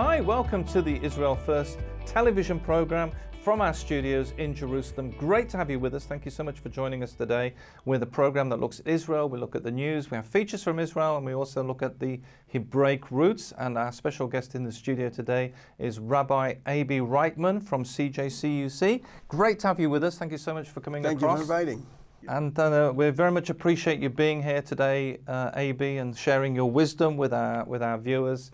Hi, welcome to the Israel First television program from our studios in Jerusalem. Great to have you with us. Thank you so much for joining us today. We're the program that looks at Israel. We look at the news. We have features from Israel, and we also look at the Hebraic roots. And our special guest in the studio today is Rabbi Abe Reichman from CJCUC. Great to have you with us. Thank you so much for coming across. Thank you for inviting. And we very much appreciate you being here today, Abe, and sharing your wisdom with our viewers.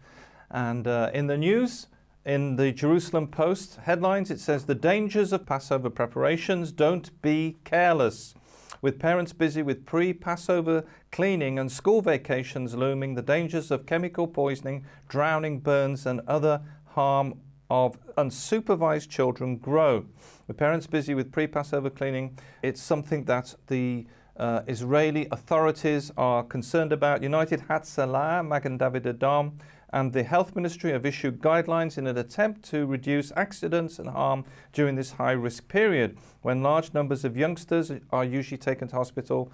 And in the news, in the Jerusalem Post headlines, it says, "The dangers of Passover preparations, don't be careless." With parents busy with pre-Passover cleaning and school vacations looming, the dangers of chemical poisoning, drowning, burns and other harm of unsupervised children grow. With parents busy with pre-Passover cleaning, it's something that the Israeli authorities are concerned about. United Hatzalah, Magen David Adom, and the Health Ministry have issued guidelines in an attempt to reduce accidents and harm during this high-risk period, when large numbers of youngsters are usually taken to hospital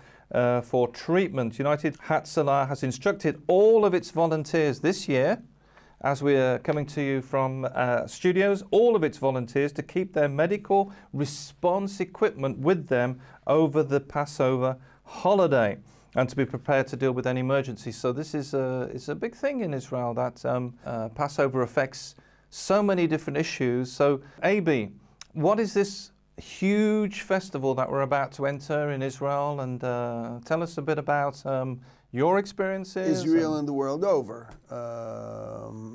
for treatment. United Hatzalah has instructed all of its volunteers this year, as we are coming to you from studios, all of its volunteers to keep their medical response equipment with them over the Passover holiday, and to be prepared to deal with any emergencies. So this is it's a big thing in Israel, that Passover affects so many different issues. So Abe, what is this huge festival that we're about to enter in Israel? And tell us a bit about your experiences. Israel and the world over.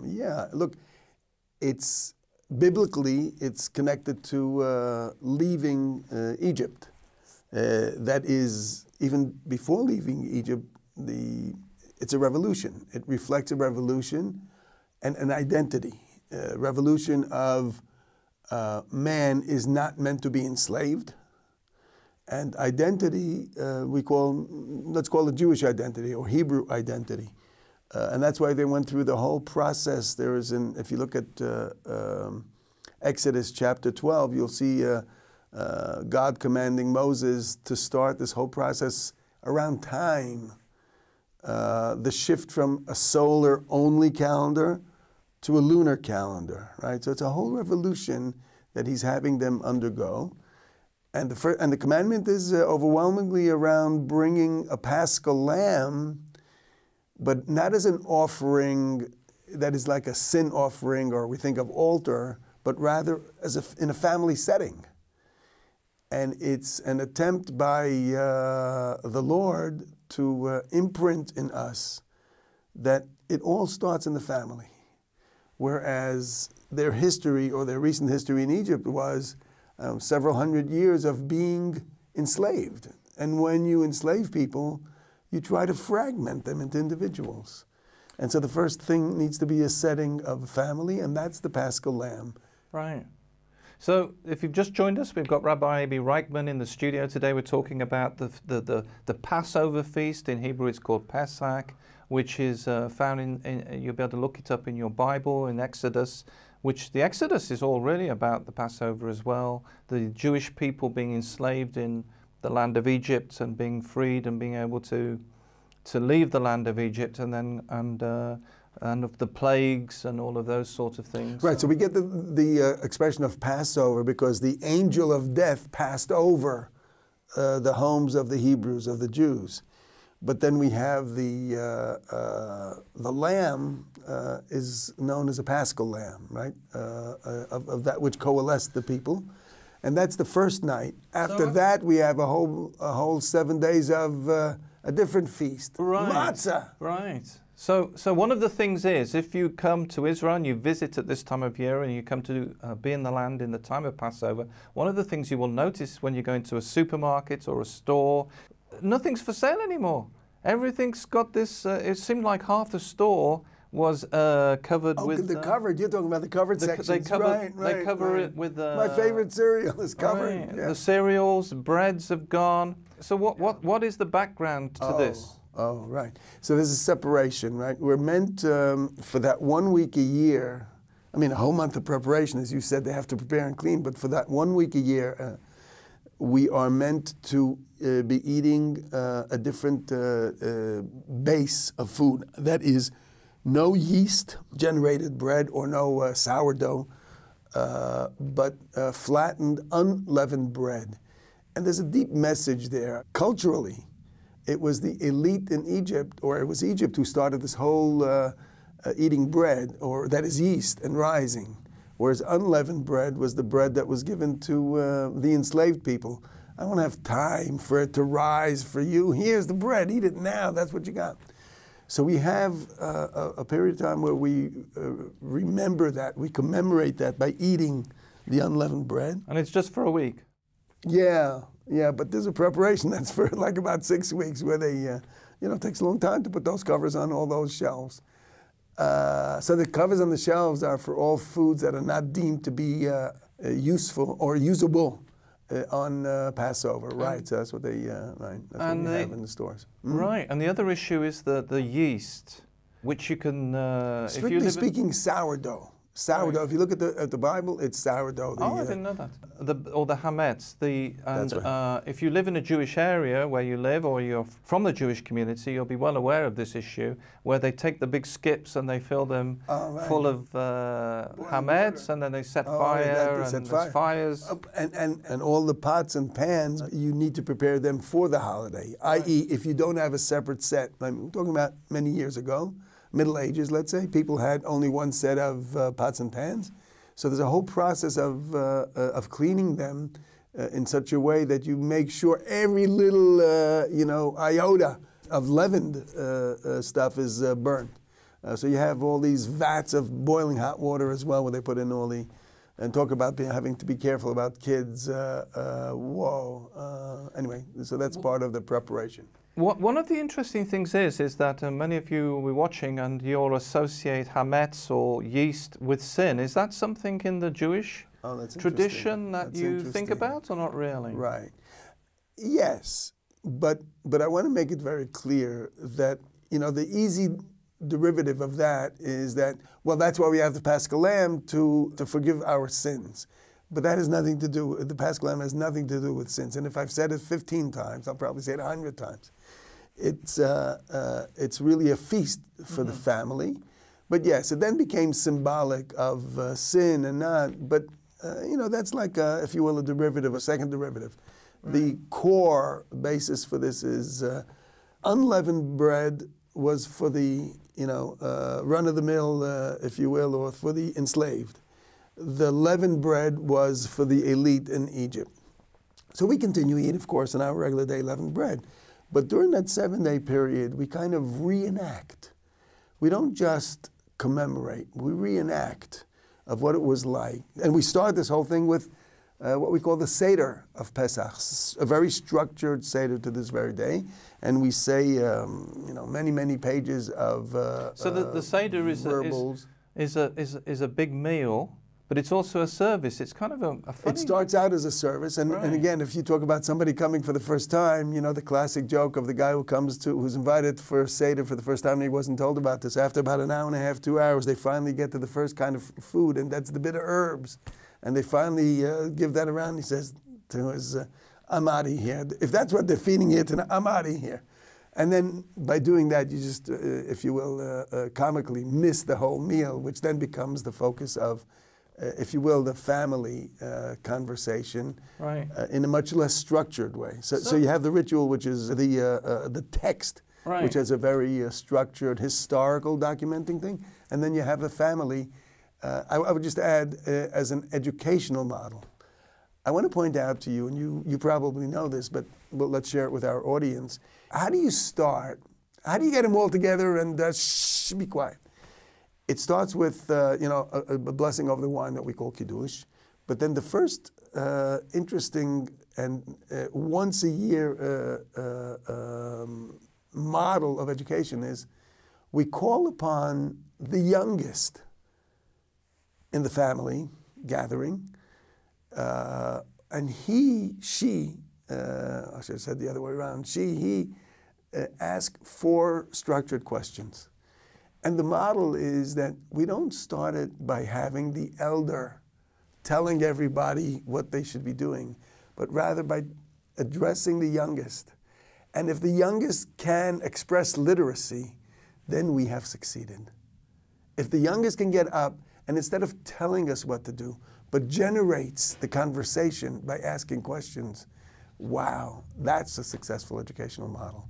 Yeah, look, it's biblically, it's connected to leaving Egypt. That is, even before leaving Egypt, it's a revolution. It reflects a revolution and an identity. Revolution of man is not meant to be enslaved. And identity, let's call it Jewish identity or Hebrew identity. And that's why they went through the whole process. There is, if you look at Exodus chapter 12, you'll see God commanding Moses to start this whole process around time. The shift from a solar-only calendar to a lunar calendar, right? So it's a whole revolution that he's having them undergo. And the commandment is overwhelmingly around bringing a Paschal lamb, but not as an offering that is like a sin offering, or we think of altar, but rather as in a family setting. And it's an attempt by the Lord to imprint in us that it all starts in the family. Whereas their history, or their recent history in Egypt, was several hundred years of being enslaved. And when you enslave people, you try to fragment them into individuals. And so the first thing needs to be a setting of a family, and that's the Paschal Lamb. Right. So if you've just joined us, we've got Rabbi Abe Reichman in the studio today. We're talking about the Passover feast. In Hebrew it's called Pesach, which is found you'll be able to look it up in your Bible, in Exodus, which the Exodus is all really about the Passover as well. The Jewish people being enslaved in the land of Egypt and being freed and being able to leave the land of Egypt, and then and of the plagues and all of those sorts of things. Right, so we get the expression of Passover because the angel of death passed over the homes of the Hebrews, of the Jews. But then we have the lamb is known as a Paschal lamb, right? Of that which coalesced the people. And that's the first night. After that, we have a whole 7 days of a different feast. Right. Matzah. Right. So one of the things is, if you come to Israel and you visit at this time of year and you come to be in the land in the time of Passover, one of the things you will notice when you go into a supermarket or a store, nothing's for sale anymore. Everything's got this, it seemed like half the store was covered with... the covered, you're talking about the covered sections. They cover it with... my favorite cereal is covered. Right. Yeah. The cereals, breads have gone. So what is the background to this? Oh, right. So there's a separation, right? We're meant for that 1 week a year, I mean, a whole month of preparation, as you said, they have to prepare and clean, but for that 1 week a year, we are meant to be eating a different base of food. That is no yeast-generated bread or no sourdough, but flattened, unleavened bread. And there's a deep message there. Culturally, it was the elite in Egypt, or it was Egypt who started this whole eating bread, or that is yeast and rising, whereas unleavened bread was the bread that was given to the enslaved people. I don't have time for it to rise for you. Here's the bread, eat it now, that's what you got. So we have a period of time where we remember that, we commemorate that by eating the unleavened bread. And it's just for a week? Yeah, but there's a preparation that's for like about 6 weeks where they, it takes a long time to put those covers on all those shelves. So the covers on the shelves are for all foods that are not deemed to be useful or usable on Passover, right? So that's what they, right? That's what we have in the stores. Right, and the other issue is the yeast, which you can. Strictly speaking, sourdough. Sourdough. Right. If you look at the Bible, it's sourdough. I didn't know that. Or the hametz. That's right. If you live in a Jewish area where you live, or you're from the Jewish community, you'll be well aware of this issue, where they take the big skips and they fill them full of hametz, and then they set fire, and there's fires. And all the pots and pans, you need to prepare them for the holiday. Right. I.e., if you don't have a separate set, I'm talking about many years ago, Middle Ages, let's say, people had only one set of pots and pans. So there's a whole process of cleaning them in such a way that you make sure every little, iota of leavened stuff is burnt. So you have all these vats of boiling hot water as well, where they put in all the, and talk about having to be careful about kids. Anyway, so that's part of the preparation. One of the interesting things is that many of you will be watching and you'll associate hametz or yeast with sin. Is that something in the Jewish tradition that you think about, or not really? Right. Yes, but I want to make it very clear that, the easy derivative of that is that, well, that's why we have the Paschal Lamb to forgive our sins. But that has nothing to do, the Paschal Lamb has nothing to do with sins. And if I've said it 15 times, I'll probably say it 100 times. It's really a feast for the family. But yes, it then became symbolic of sin and not, but that's like, if you will, a derivative, a second derivative. Right. The core basis for this is unleavened bread was for the, run-of-the-mill, if you will, or for the enslaved. The leavened bread was for the elite in Egypt. So we continue to eat, of course, in our regular day leavened bread. But during that 7-day period, we kind of reenact. We don't just commemorate, we reenact of what it was like. And we start this whole thing with what we call the Seder of Pesach, a very structured Seder to this very day. And we say, many, many pages of so the Seder is a big meal. But it's also a service. It's kind of a funny... It starts out as a service. And, and again, if you talk about somebody coming for the first time, the classic joke of the guy who's invited for Seder for the first time and he wasn't told about this. After about an hour and a half, 2 hours, they finally get to the first kind of food, and that's the bitter herbs. And they finally give that around. He says to his, I'm out of here. If that's what they're feeding you tonight, I'm out of here. And then by doing that, you just, if you will, comically miss the whole meal, which then becomes the focus of if you will, the family conversation, right. In a much less structured way. So you have the ritual, which is the text, right. Which has a very structured historical documenting thing, and then you have the family. I would just add as an educational model. I want to point out to you, and you probably know this, but let's share it with our audience. How do you start? How do you get them all together and shh, be quiet? It starts with, a blessing over the wine that we call Kiddush. But then the first interesting and once a year model of education is we call upon the youngest in the family gathering. And she, I should have said the other way around, he ask 4 structured questions. And the model is that we don't start it by having the elder telling everybody what they should be doing, but rather by addressing the youngest. And if the youngest can express literacy, then we have succeeded. If the youngest can get up and instead of telling us what to do, but generates the conversation by asking questions, wow, that's a successful educational model.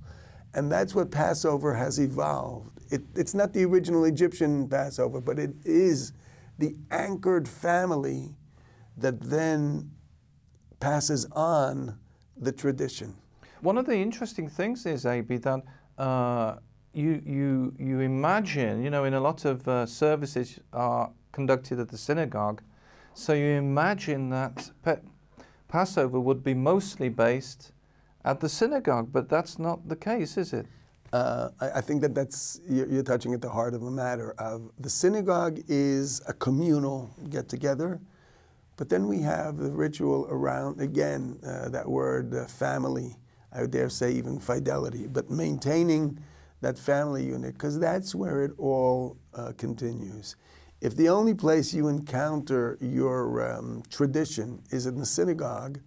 And that's what Passover has evolved. It's not the original Egyptian Passover, but it is the anchored family that then passes on the tradition. One of the interesting things is, Abe, that you imagine, in a lot of services are conducted at the synagogue, so you imagine that Passover would be mostly based at the synagogue, but that's not the case, is it? I think you're touching at the heart of the matter. The synagogue is a communal get-together, but then we have the ritual around, again, that word family, I would dare say even fidelity, but maintaining that family unit, because that's where it all continues. If the only place you encounter your tradition is in the synagogue,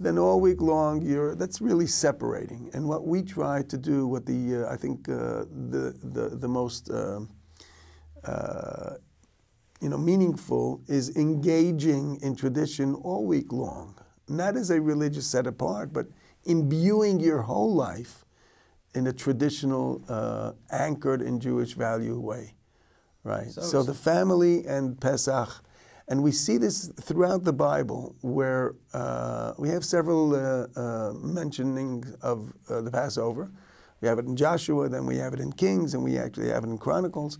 then all week long that's really separating. And what we try to do, what I think the most meaningful is engaging in tradition all week long, not as a religious set apart, but imbuing your whole life in a traditional, anchored in Jewish value way. Right. So the family and Pesach, and we see this throughout the Bible, where we have several mentionings of the Passover. We have it in Joshua, then we have it in Kings, and we actually have it in Chronicles.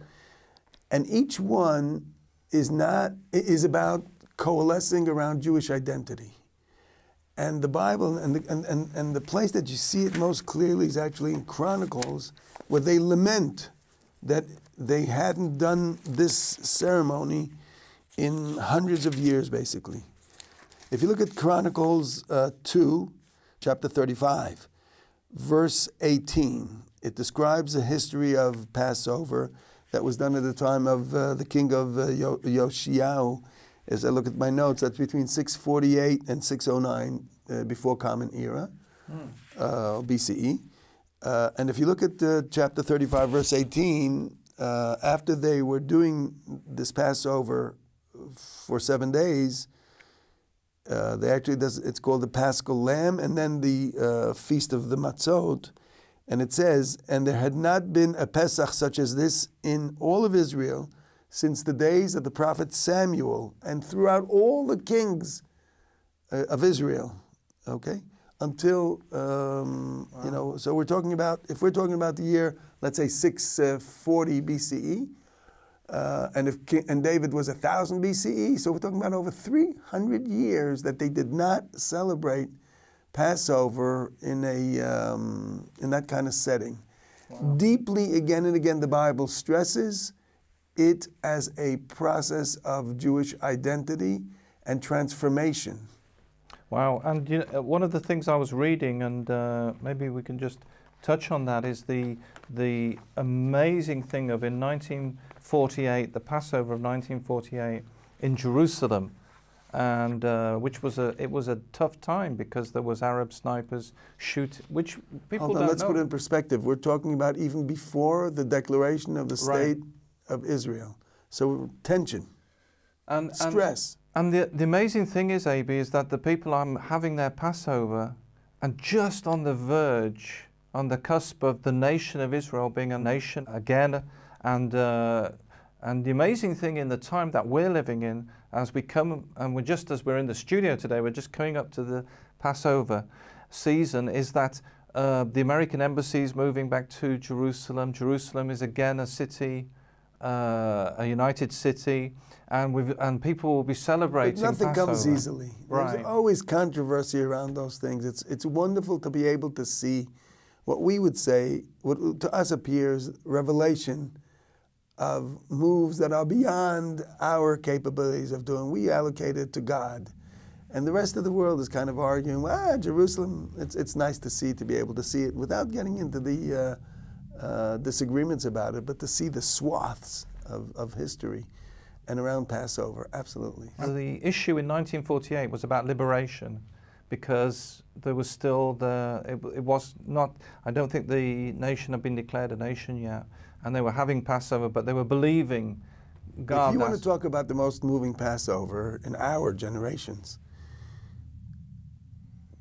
And each one is about coalescing around Jewish identity. And the Bible and the place that you see it most clearly is actually in Chronicles, where they lament that they hadn't done this ceremony in hundreds of years, basically. If you look at Chronicles 2, chapter 35, verse 18, it describes the history of Passover that was done at the time of the king of Yoshiyahu. As I look at my notes, that's between 648 and 609 before Common Era, BCE. And if you look at chapter 35, verse 18, after they were doing this Passover for 7 days, it's called the Paschal Lamb, and then the Feast of the Matzot. And it says, and there had not been a Pesach such as this in all of Israel since the days of the prophet Samuel, and throughout all the kings of Israel, okay? Until, wow. So we're talking about, if we're talking about the year, let's say 640 BCE, and David was 1000 BCE, so we're talking about over 300 years that they did not celebrate Passover in that kind of setting. Wow. Deeply, again and again, the Bible stresses it as a process of Jewish identity and transformation. Wow, and one of the things I was reading, and maybe we can just touch on that, is the amazing thing of in 1948, the Passover of 1948 in Jerusalem, and it was a tough time because there was Arab snipers which people don't know. Let's put it in perspective. We're talking about even before the declaration of the state of Israel. So tension, and stress. And the amazing thing is, Abe, is that the people are having their Passover and just on the verge, on the cusp of the nation of Israel being a nation again. And the amazing thing in the time that we're living in, as we come, and as we're in the studio today, we're just coming up to the Passover season, is that the American embassy is moving back to Jerusalem. Jerusalem is again a city, a united city, and people will be celebrating Nothing Passover. comes easily. Right. There's always controversy around those things. It's wonderful to be able to see what we would say, what to us appears revelation of moves that are beyond our capabilities of doing. We allocate it to God. And the rest of the world is kind of arguing, well, Jerusalem, it's nice to be able to see it without getting into the disagreements about it, but to see the swaths of history and around Passover, absolutely. The issue in 1948 was about liberation, because there was still it was not, I don't think the nation had been declared a nation yet, and they were having Passover, but they were believing God. If you want to talk about the most moving Passover in our generations,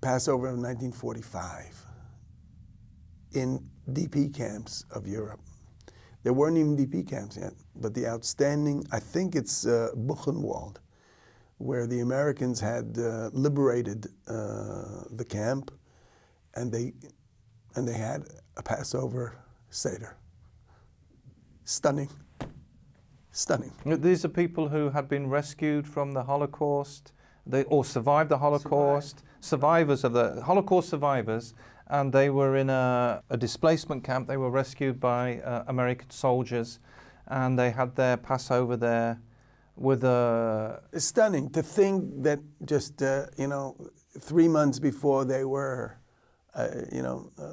Passover of 1945 in DP camps of Europe. There weren't even DP camps yet, but the outstanding, I think it's Buchenwald, where the Americans had liberated the camp, and they had a Passover Seder. Stunning. Stunning. These are people who had been rescued from the Holocaust, or survived the Holocaust, survivors of the Holocaust survivors, and they were in a displacement camp. They were rescued by American soldiers, and they had their Passover there with a... It's stunning to think that just, 3 months before they were,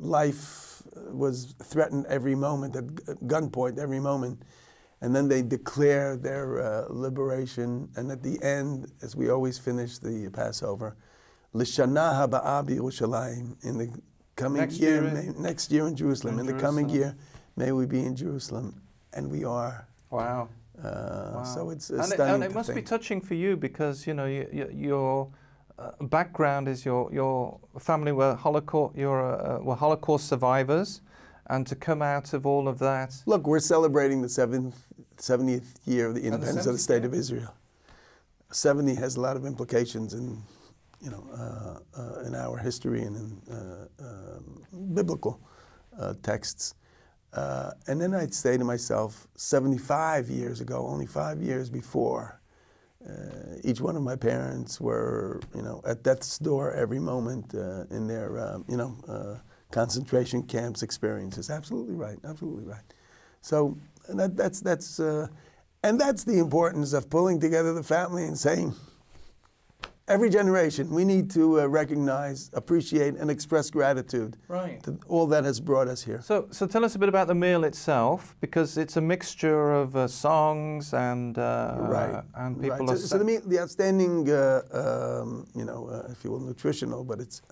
life was threatened every moment, at gunpoint every moment. And then they declare their liberation. And at the end, as we always finish the Passover, L'shana haba'ah b'Yerushalayim, in the coming next year in Jerusalem. In the coming year, may we be in Jerusalem. And we are. Wow. So it's stunning. And it must be touching for you, because your background is your family were Holocaust survivors, and to come out of all of that. Look, we're celebrating the 70th year of the independence of the State of Israel. 70 has a lot of implications in our history and in biblical texts. And then I'd say to myself, 75 years ago, only 5 years before, each one of my parents were, at death's door every moment in their, concentration camps experiences. Absolutely right. Absolutely right. So that's the importance of pulling together the family and saying, every generation, we need to recognize, appreciate, and express gratitude to all that has brought us here. So tell us a bit about the meal itself, because it's a mixture of songs and people. Right. So the outstanding, if you will, nutritional, but it's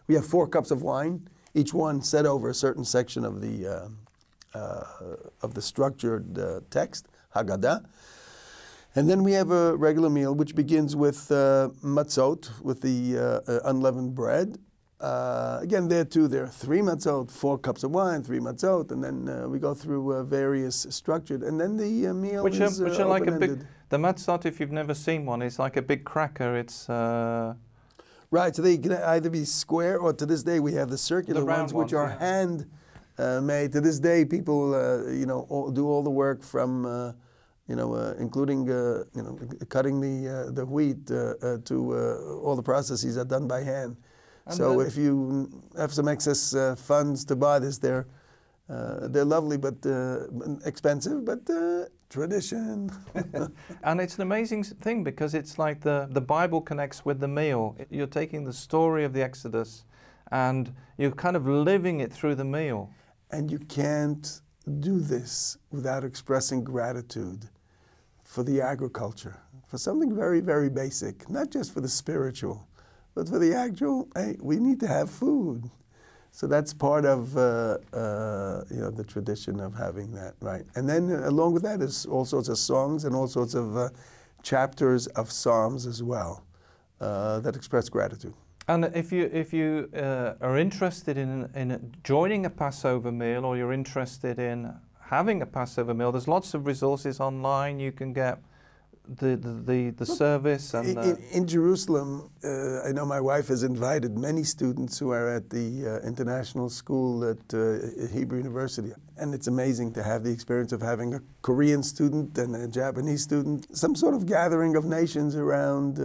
we have 4 cups of wine, each one set over a certain section of the structured text, Haggadah. And then we have a regular meal, which begins with matzot, with the unleavened bread. Again, there are 3 matzot, 4 cups of wine, 3 matzot, and then we go through various structured. And then the meal which is are like a big. The matzot, if you've never seen one, is like a big cracker. It's right. So they can either be square, or to this day we have the circular ones, which are hand made. To this day, people do all the work from. Including cutting the wheat to all the processes are done by hand. And so if you have some excess funds to buy this, they're lovely but expensive, but tradition. And it's an amazing thing, because it's like the Bible connects with the meal. You're taking the story of the Exodus and you're kind of living it through the meal. And you can't do this without expressing gratitude for the agriculture, for something very, very basic, not just for the spiritual, but for the actual, hey, we need to have food. So that's part of the tradition of having that, right? And then along with that is all sorts of songs and all sorts of chapters of psalms as well that express gratitude. And if you are interested in joining a Passover meal, or you're interested in having a Passover meal, there's lots of resources online. You can get the service. And in Jerusalem, I know my wife has invited many students who are at the international school at Hebrew University. And it's amazing to have the experience of having a Korean student and a Japanese student, some sort of gathering of nations around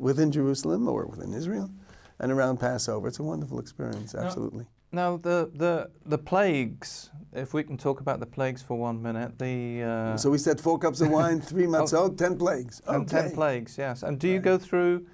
within Jerusalem or within Israel and around Passover. It's a wonderful experience, absolutely. Now the plagues, if we can talk about the plagues for 1 minute. So we said 4 cups of wine, 3 matzot, 10 plagues. Okay. And 10 plagues, yes. And do you go through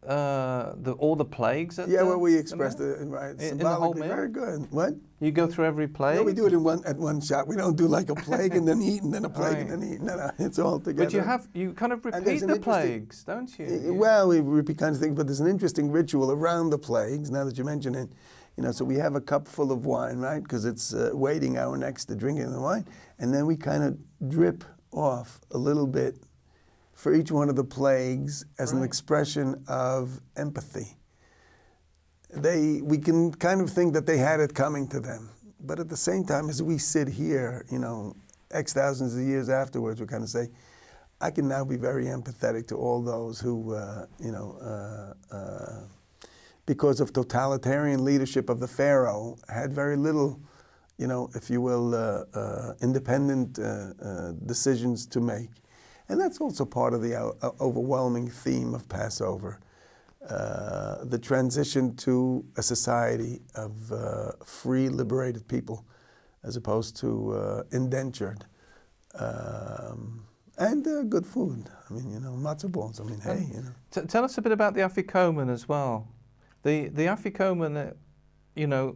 all the plagues? Well, we expressed it right, in the whole meal? Very good. What? You go through every plague? No, we do it at one shot. We don't do like a plague and then eat, and then a plague and then eat. No, it's all together. But you kind of repeat the plagues, don't you? Well, we repeat kinds of things, but there's an interesting ritual around the plagues, now that you mention it. You know, so we have a cup full of wine, right? Because it's waiting our next to drinking the wine. And then we kind of drip off a little bit for each one of the plagues as an expression of empathy. We can kind of think that they had it coming to them. But at the same time, as we sit here, you know, X thousands of years afterwards, we kind of say, I can now be very empathetic to all those who, you know, because of totalitarian leadership of the Pharaoh, had very little, you know, if you will, independent decisions to make. And that's also part of the overwhelming theme of Passover, the transition to a society of free, liberated people, as opposed to indentured. And good food. I mean, you know, matzah balls. I mean, hey, you know. Tell us a bit about the afikomen as well. The afikomen, you know.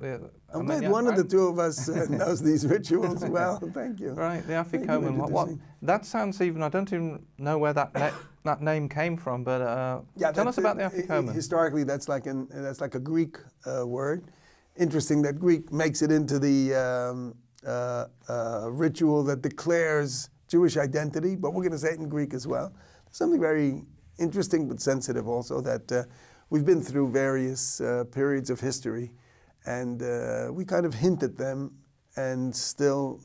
I'm glad one of the two of us knows these rituals well. Thank you. Right, the afikomen. What? That sounds even. I don't even know where that name came from. But yeah, tell us about the afikomen. Historically, that's like a Greek word. Interesting that Greek makes it into the ritual that declares Jewish identity, but we're going to say it in Greek as well. There's something very interesting but sensitive also, that we've been through various periods of history, and we kind of hint at them and still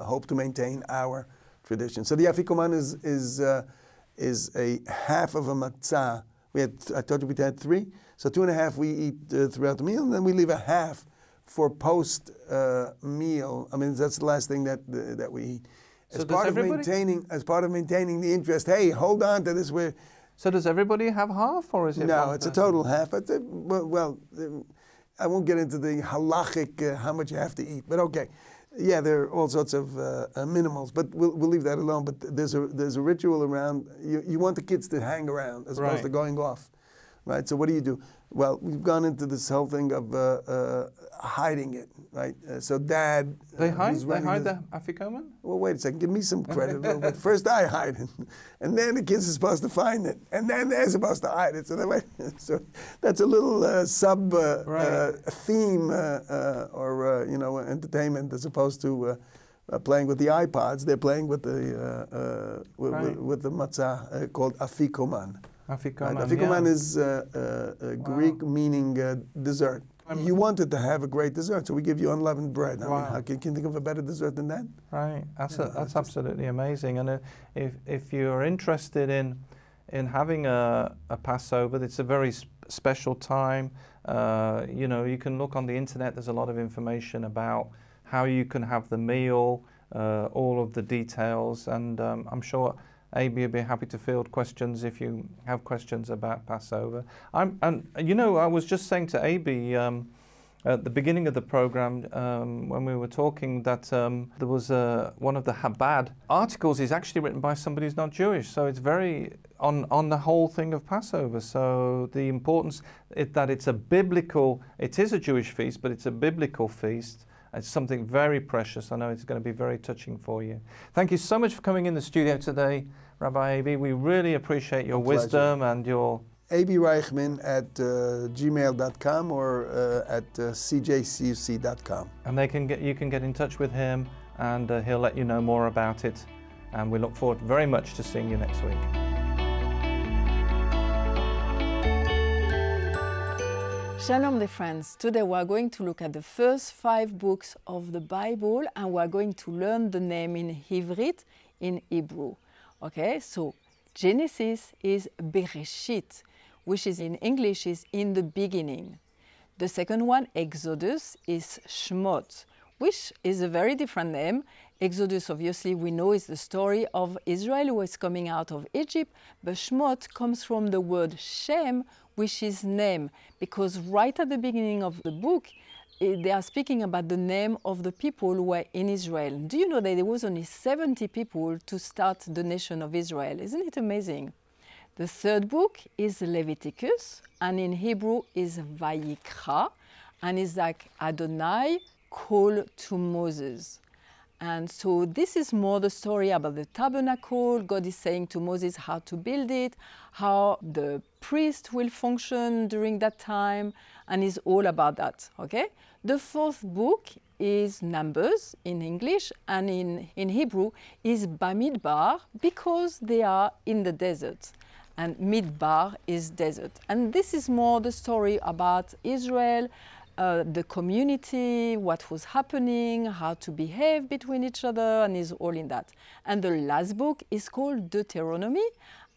hope to maintain our tradition. So the afikomen is a half of a matzah. I told you we had 3, so 2.5 we eat throughout the meal, and then we leave a half for post meal. I mean, that's the last thing that we eat. As part of maintaining the interest, hey, hold on to this. So does everybody have half, or is it? No, it's a total half. But well, I won't get into the halachic how much you have to eat. But okay, yeah, there are all sorts of minimals. But we'll leave that alone. But there's a ritual around. You want the kids to hang around as opposed to going off, right? So what do you do? Well, we've gone into this whole thing of hiding it, right? So Dad... They hide the afikomen? Well, wait a second. Give me some credit a little bit. First I hide it, and then the kids are supposed to find it, and then they're supposed to hide it. So that's a little theme or you know, entertainment, as opposed to playing with the iPods. They're playing with the matzah called afikomen. Afikomen is Greek meaning dessert. You wanted to have a great dessert, so we give you unleavened bread. I mean, how can you think of a better dessert than that? Right, that's absolutely amazing. And if you're interested in having a Passover, it's a very special time. You know, you can look on the internet. There's a lot of information about how you can have the meal, all of the details, and I'm sure Abe will be happy to field questions if you have questions about Passover. And you know, I was just saying to Abe at the beginning of the program when we were talking that there was one of the Chabad articles is actually written by somebody who's not Jewish. So it's very on the whole thing of Passover. So the importance that it's a biblical, it is a Jewish feast, but it's a biblical feast. It's something very precious. I know it's going to be very touching for you. Thank you so much for coming in the studio today, Rabbi Abe. We really appreciate your wisdom and your... Abe Reichman at gmail.com or at cjcuc.com. And you can get in touch with him, and he'll let you know more about it. And we look forward very much to seeing you next week. Shalom, dear friends. Today we are going to look at the first 5 books of the Bible, and we are going to learn the name in Ivrit, in Hebrew. Okay, so Genesis is Bereshit, which is in English is in the beginning. The second one, Exodus, is Shmot, which is a very different name. Exodus, obviously, we know is the story of Israel who is coming out of Egypt, but Shmot comes from the word Shem, which is name, because right at the beginning of the book, they are speaking about the name of the people who were in Israel. Do you know that there was only 70 people to start the nation of Israel? Isn't it amazing? The third book is Leviticus, and in Hebrew is Vayikra, and it's like Adonai called to Moses. And so this is more the story about the tabernacle. God is saying to Moses how to build it, how the priest will function during that time, and is all about that, okay? The fourth book is Numbers in English, and in Hebrew is Bamidbar, because they are in the desert. And Midbar is desert. And this is more the story about Israel, the community, what was happening, how to behave between each other, and is all in that. And the last book is called Deuteronomy,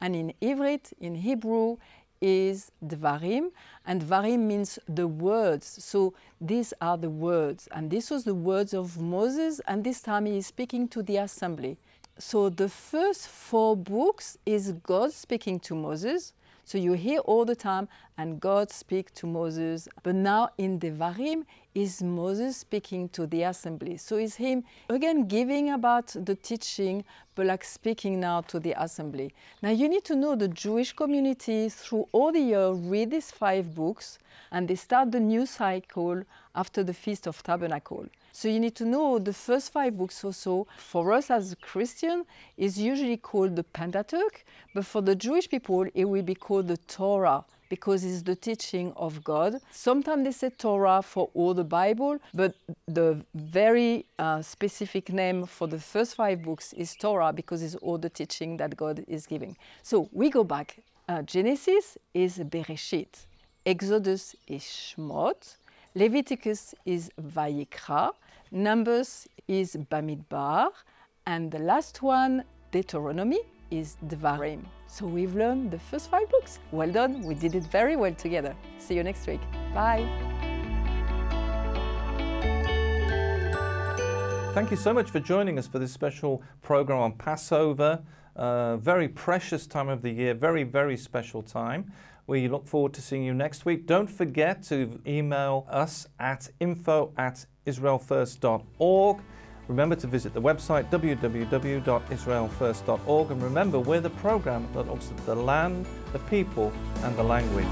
and in Ivrit, in Hebrew, is Dvarim, and Dvarim means the words. So these are the words, and this was the words of Moses, and this time he is speaking to the assembly. So the first 4 books is God speaking to Moses. So you hear all the time, and God speaks to Moses. But now in Devarim is Moses speaking to the assembly. So it's him, again, giving about the teaching, but like speaking now to the assembly. Now you need to know the Jewish community through all the year read these 5 books, and they start the new cycle after the Feast of Tabernacle. So you need to know the first 5 books also, for us as a Christian, is usually called the Pentateuch, but for the Jewish people, it will be called the Torah, because it's the teaching of God. Sometimes they say Torah for all the Bible, but the very specific name for the first 5 books is Torah, because it's all the teaching that God is giving. So we go back. Genesis is Bereshit. Exodus is Shmot. Leviticus is Vayikra, Numbers is Bamidbar, and the last one, Deuteronomy, is Dvarim. So we've learned the first 5 books. Well done, we did it very well together. See you next week. Bye. Thank you so much for joining us for this special program on Passover. Very precious time of the year, very, very special time. We look forward to seeing you next week. Don't forget to email us at info@israelfirst.org. Remember to visit the website www.israelfirst.org. And remember, we're the program that looks at the land, the people, and the language.